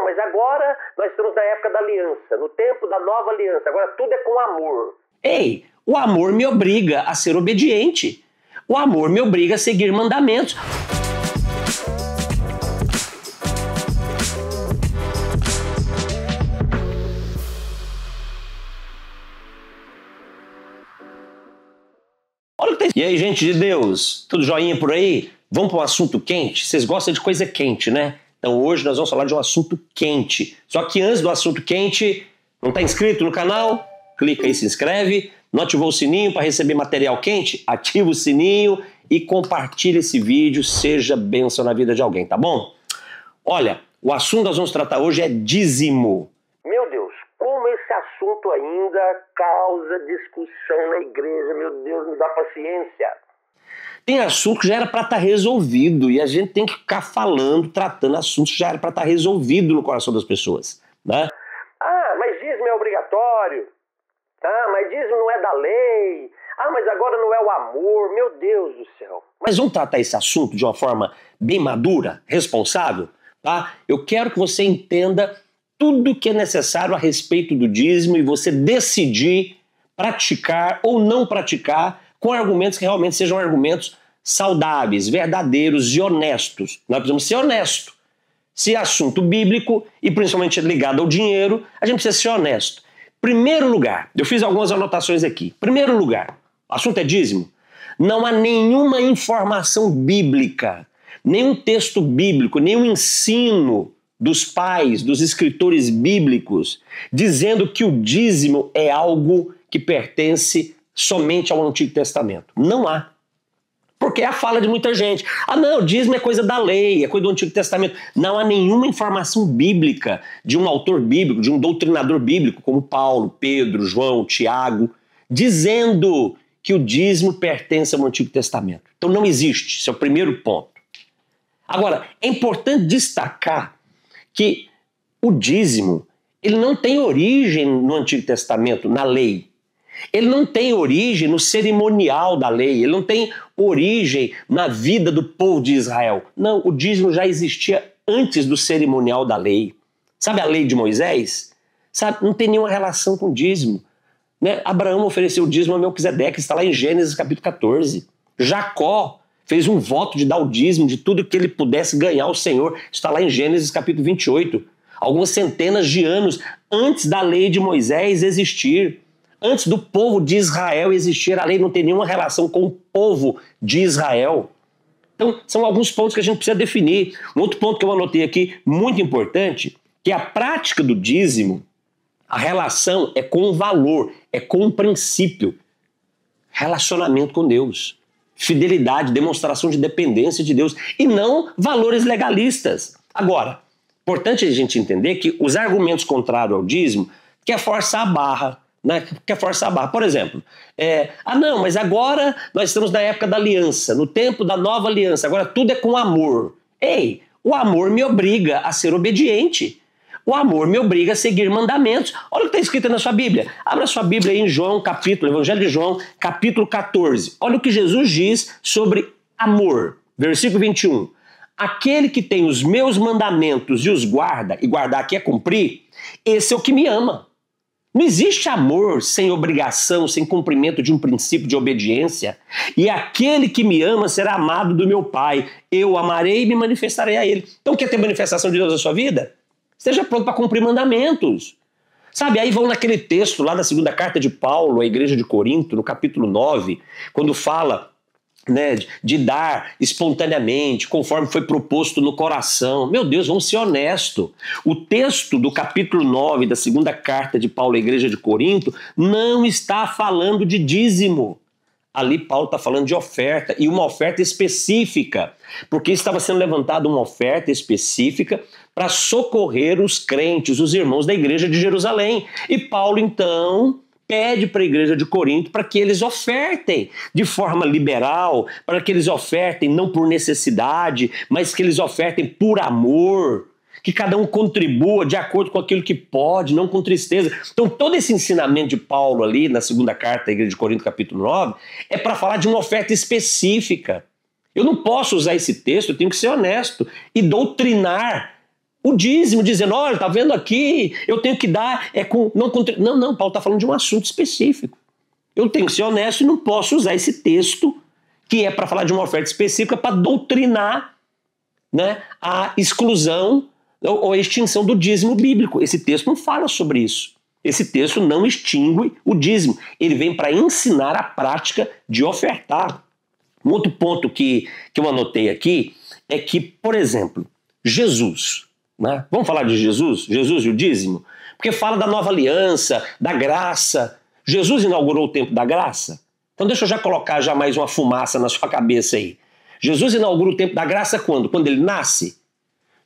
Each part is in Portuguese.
não, mas agora nós estamos na época da aliança, no tempo da nova aliança, agora tudo é com amor. Ei, o amor me obriga a ser obediente. O amor me obriga a seguir mandamentos. Olha o que tem. E aí, gente de Deus, tudo joinha por aí? Vamos para um assunto quente? Vocês gostam de coisa quente, né? Então hoje nós vamos falar de um assunto quente. Só que antes do assunto quente, não está inscrito no canal? Clica aí, se inscreve, não ativou o sininho para receber material quente? Ativa o sininho e compartilha esse vídeo, seja bênção na vida de alguém, tá bom? Olha, o assunto que nós vamos tratar hoje é dízimo. Meu Deus, como esse assunto ainda causa discussão na igreja, meu Deus, me dá paciência. Tem assunto que já era para estar resolvido e a gente tem que ficar falando, tratando assuntos que já era para estar resolvido no coração das pessoas, né? Ah, mas dízimo é obrigatório. Ah, mas dízimo não é da lei. Ah, mas agora não é o amor. Meu Deus do céu. Mas vamos tratar esse assunto de uma forma bem madura, responsável, tá? Eu quero que você entenda tudo que é necessário a respeito do dízimo e você decidir praticar ou não praticar com argumentos que realmente sejam argumentos saudáveis, verdadeiros e honestos. Nós precisamos ser honestos. Se é assunto bíblico e principalmente ligado ao dinheiro, a gente precisa ser honesto. Primeiro lugar, eu fiz algumas anotações aqui. Primeiro lugar, o assunto é dízimo. Não há nenhuma informação bíblica, nenhum texto bíblico, nenhum ensino dos pais, dos escritores bíblicos, dizendo que o dízimo é algo que pertence somente ao Antigo Testamento. Não há. Porque é a fala de muita gente. Ah não, o dízimo é coisa da lei, é coisa do Antigo Testamento. Não há nenhuma informação bíblica de um autor bíblico, de um doutrinador bíblico, como Paulo, Pedro, João, Tiago, dizendo que o dízimo pertence ao Antigo Testamento. Então não existe, esse é o primeiro ponto. Agora, é importante destacar que o dízimo, ele não tem origem no Antigo Testamento, na lei. Ele não tem origem no cerimonial da lei, ele não tem origem na vida do povo de Israel. Não, o dízimo já existia antes do cerimonial da lei. Sabe a lei de Moisés? Sabe, não tem nenhuma relação com o dízimo. Né? Abraão ofereceu o dízimo a Melquisedeque, está lá em Gênesis capítulo 14. Jacó fez um voto de dar o dízimo de tudo que ele pudesse ganhar ao Senhor, está lá em Gênesis capítulo 28. Algumas centenas de anos antes da lei de Moisés existir. Antes do povo de Israel existir, a lei não tem nenhuma relação com o povo de Israel. Então, são alguns pontos que a gente precisa definir. Um outro ponto que eu anotei aqui, muito importante, que a prática do dízimo, a relação é com o valor, é com o princípio. Relacionamento com Deus. Fidelidade, demonstração de dependência de Deus. E não valores legalistas. Agora, importante a gente entender que os argumentos contrários ao dízimo quer forçar a barra. Né, quer forçar a barra. Por exemplo, ah não, mas agora nós estamos na época da aliança, no tempo da nova aliança, agora tudo é com amor. Ei, o amor me obriga a ser obediente. O amor me obriga a seguir mandamentos. Olha o que está escrito na sua Bíblia. Abra sua Bíblia aí em João, Evangelho de João, capítulo 14. Olha o que Jesus diz sobre amor. Versículo 21. Aquele que tem os meus mandamentos e os guarda, e guardar aqui é cumprir, esse é o que me ama. Não existe amor sem obrigação, sem cumprimento de um princípio de obediência. E aquele que me ama será amado do meu Pai. Eu amarei e me manifestarei a ele. Então quer ter manifestação de Deus na sua vida? Esteja pronto para cumprir mandamentos. Sabe, aí vão naquele texto lá da segunda carta de Paulo à igreja de Corinto, no capítulo 9, quando fala, né, de dar espontaneamente, conforme foi proposto no coração. Meu Deus, vamos ser honestos. O texto do capítulo 9 da segunda carta de Paulo à igreja de Corinto não está falando de dízimo. Ali Paulo está falando de oferta, e uma oferta específica, porque estava sendo levantada uma oferta específica para socorrer os crentes, os irmãos da igreja de Jerusalém. E Paulo, então, pede para a igreja de Corinto para que eles ofertem de forma liberal, para que eles ofertem não por necessidade, mas que eles ofertem por amor, que cada um contribua de acordo com aquilo que pode, não com tristeza. Então todo esse ensinamento de Paulo ali na segunda carta da igreja de Corinto, capítulo 9, é para falar de uma oferta específica. Eu não posso usar esse texto, eu tenho que ser honesto e doutrinar o dízimo, dizendo, olha, tá vendo aqui, eu tenho que dar, não, Paulo está falando de um assunto específico. Eu tenho que ser honesto e não posso usar esse texto, que é para falar de uma oferta específica, para doutrinar, né, a exclusão ou a extinção do dízimo bíblico. Esse texto não fala sobre isso. Esse texto não extingue o dízimo. Ele vem para ensinar a prática de ofertar. Um outro ponto que eu anotei aqui é que, por exemplo, Jesus, né? Vamos falar de Jesus? Jesus e o dízimo? Porque fala da nova aliança, da graça. Jesus inaugurou o tempo da graça? Então deixa eu já colocar já mais uma fumaça na sua cabeça aí. Jesus inaugura o tempo da graça quando? Quando ele nasce?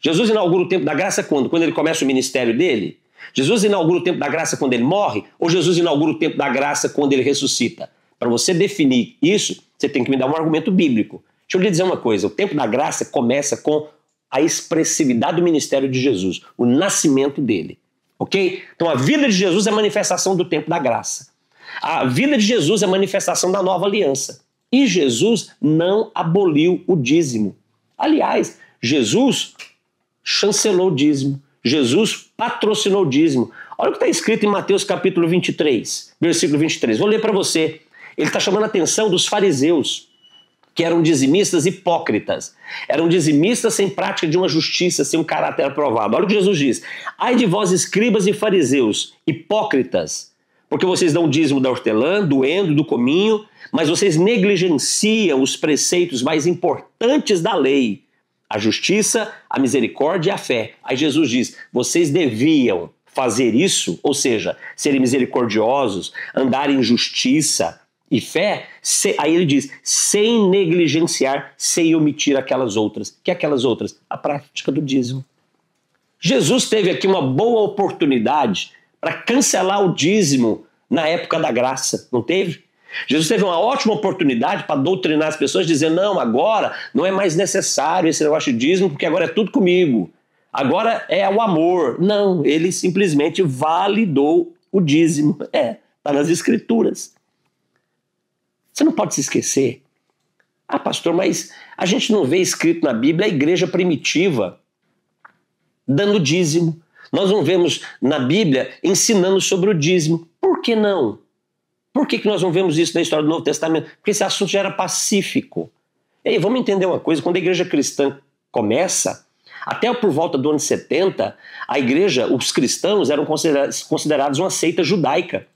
Jesus inaugura o tempo da graça quando? Quando ele começa o ministério dele? Jesus inaugura o tempo da graça quando ele morre? Ou Jesus inaugura o tempo da graça quando ele ressuscita? Para você definir isso, você tem que me dar um argumento bíblico. Deixa eu lhe dizer uma coisa, o tempo da graça começa com a expressividade do ministério de Jesus, o nascimento dele, ok? Então a vida de Jesus é a manifestação do tempo da graça. A vida de Jesus é a manifestação da nova aliança. E Jesus não aboliu o dízimo. Aliás, Jesus chancelou o dízimo. Jesus patrocinou o dízimo. Olha o que está escrito em Mateus capítulo 23, versículo 23. Vou ler para você. Ele está chamando a atenção dos fariseus, que eram dizimistas hipócritas. Eram dizimistas sem prática de uma justiça, sem um caráter aprovado. Olha o que Jesus diz. Ai de vós, escribas e fariseus, hipócritas, porque vocês dão o dízimo da hortelã, do endo, do cominho, mas vocês negligenciam os preceitos mais importantes da lei, a justiça, a misericórdia e a fé. Aí Jesus diz, vocês deviam fazer isso, ou seja, serem misericordiosos, andar em justiça e fé, aí ele diz, sem negligenciar, sem omitir aquelas outras. Que aquelas outras? A prática do dízimo. Jesus teve aqui uma boa oportunidade para cancelar o dízimo na época da graça, não teve? Jesus teve uma ótima oportunidade para doutrinar as pessoas, dizendo, não, agora não é mais necessário esse negócio de dízimo, porque agora é tudo comigo. Agora é o amor. Não, ele simplesmente validou o dízimo. Está nas Escrituras. Você não pode se esquecer. Ah, pastor, mas a gente não vê escrito na Bíblia a igreja primitiva dando dízimo. Nós não vemos na Bíblia ensinando sobre o dízimo. Por que não? Por que nós não vemos isso na história do Novo Testamento? Porque esse assunto já era pacífico. E aí, vamos entender uma coisa, quando a igreja cristã começa, até por volta do ano 70, a igreja, os cristãos eram considerados uma seita judaica.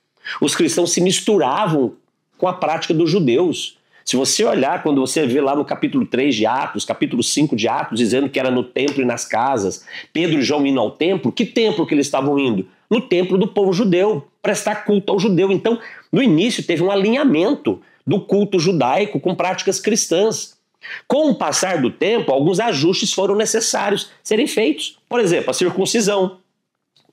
Os cristãos se misturavam com a prática dos judeus. Se você olhar, quando você vê lá no capítulo 3 de Atos, capítulo 5 de Atos, dizendo que era no templo e nas casas, Pedro e João indo ao templo, que templo que eles estavam indo? No templo do povo judeu, prestar culto ao judeu. Então, no início teve um alinhamento do culto judaico com práticas cristãs. Com o passar do tempo, alguns ajustes foram necessários serem feitos. Por exemplo, a circuncisão.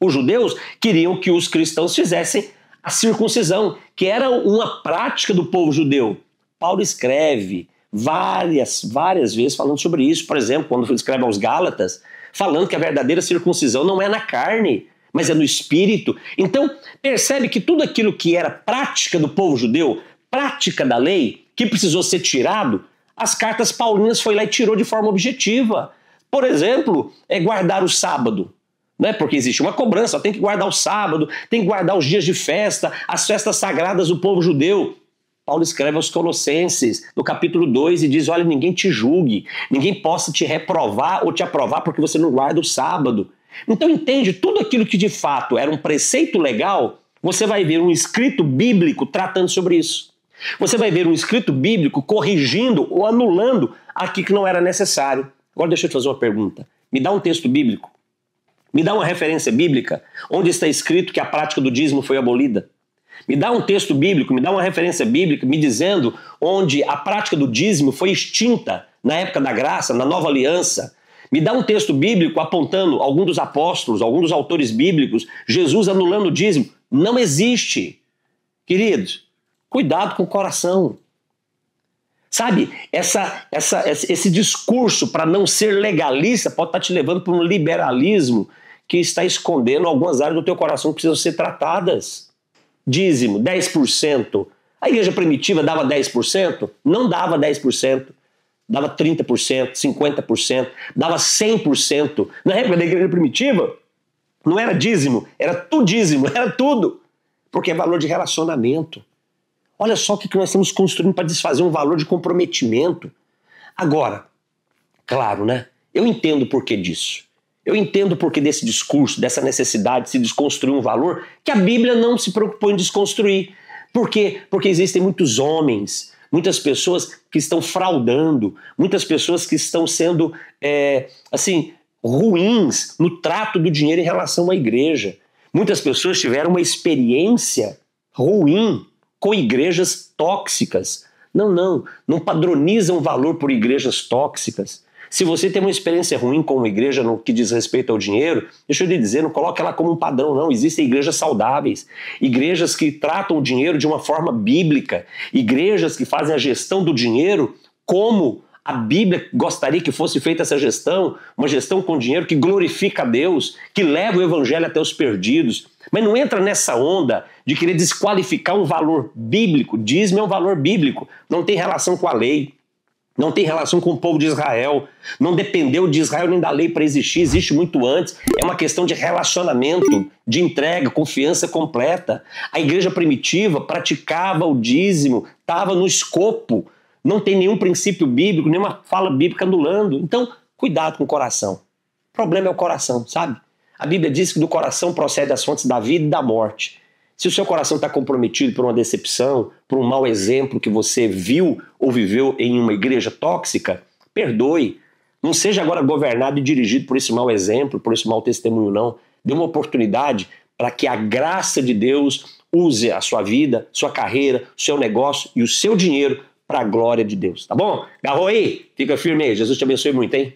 Os judeus queriam que os cristãos fizessem a circuncisão, que era uma prática do povo judeu. Paulo escreve várias vezes falando sobre isso. Por exemplo, quando ele escreve aos Gálatas, falando que a verdadeira circuncisão não é na carne, mas é no espírito. Então, percebe que tudo aquilo que era prática do povo judeu, prática da lei, que precisou ser tirado, as cartas paulinas foi lá e tirou de forma objetiva. Por exemplo, guardar o sábado. Né? Porque existe uma cobrança, tem que guardar o sábado, tem que guardar os dias de festa, as festas sagradas do povo judeu. Paulo escreve aos Colossenses, no capítulo 2, e diz, olha, ninguém te julgue, ninguém possa te reprovar ou te aprovar porque você não guarda o sábado. Então entende, tudo aquilo que de fato era um preceito legal, você vai ver um escrito bíblico tratando sobre isso. Você vai ver um escrito bíblico corrigindo ou anulando aquilo que não era necessário. Agora deixa eu te fazer uma pergunta. Me dá um texto bíblico, me dá uma referência bíblica onde está escrito que a prática do dízimo foi abolida. Me dá um texto bíblico, me dá uma referência bíblica me dizendo onde a prática do dízimo foi extinta na época da graça, na nova aliança. Me dá um texto bíblico apontando algum dos apóstolos, algum dos autores bíblicos, Jesus anulando o dízimo. Não existe. Queridos, cuidado com o coração. Sabe, esse discurso para não ser legalista pode estar te levando para um liberalismo que está escondendo algumas áreas do teu coração que precisam ser tratadas. Dízimo, 10%. A igreja primitiva dava 10%? Não dava 10%. dava 30%, 50%, dava 100%. Na época da igreja primitiva, não era dízimo, era tudízimo, era tudo. Porque é valor de relacionamento. Olha só o que nós estamos construindo para desfazer um valor de comprometimento. Agora, claro, né? Eu entendo o porquê disso. Eu entendo o porquê desse discurso, dessa necessidade de se desconstruir um valor que a Bíblia não se preocupou em desconstruir. Por quê? Porque existem muitos homens, muitas pessoas que estão fraudando, muitas pessoas que estão sendo, ruins no trato do dinheiro em relação à igreja. Muitas pessoas tiveram uma experiência ruim com igrejas tóxicas. Não padronizam valor por igrejas tóxicas. Se você tem uma experiência ruim com uma igreja no que diz respeito ao dinheiro, deixa eu lhe dizer, não coloque ela como um padrão, não. Existem igrejas saudáveis, igrejas que tratam o dinheiro de uma forma bíblica, igrejas que fazem a gestão do dinheiro como a Bíblia gostaria que fosse feita essa gestão, uma gestão com dinheiro que glorifica a Deus, que leva o evangelho até os perdidos. Mas não entra nessa onda de querer desqualificar um valor bíblico. Dízimo é um valor bíblico, não tem relação com a lei. Não tem relação com o povo de Israel, não dependeu de Israel nem da lei para existir, existe muito antes. É uma questão de relacionamento, de entrega, confiança completa. A igreja primitiva praticava o dízimo, estava no escopo, não tem nenhum princípio bíblico, nenhuma fala bíblica anulando. Então, cuidado com o coração. O problema é o coração, sabe? A Bíblia diz que do coração procede as fontes da vida e da morte. Se o seu coração está comprometido por uma decepção, por um mau exemplo que você viu ou viveu em uma igreja tóxica, perdoe. Não seja agora governado e dirigido por esse mau exemplo, por esse mau testemunho, não. Dê uma oportunidade para que a graça de Deus use a sua vida, sua carreira, seu negócio e o seu dinheiro para a glória de Deus, tá bom? Agarrou aí? Fica firme aí. Jesus te abençoe muito, hein?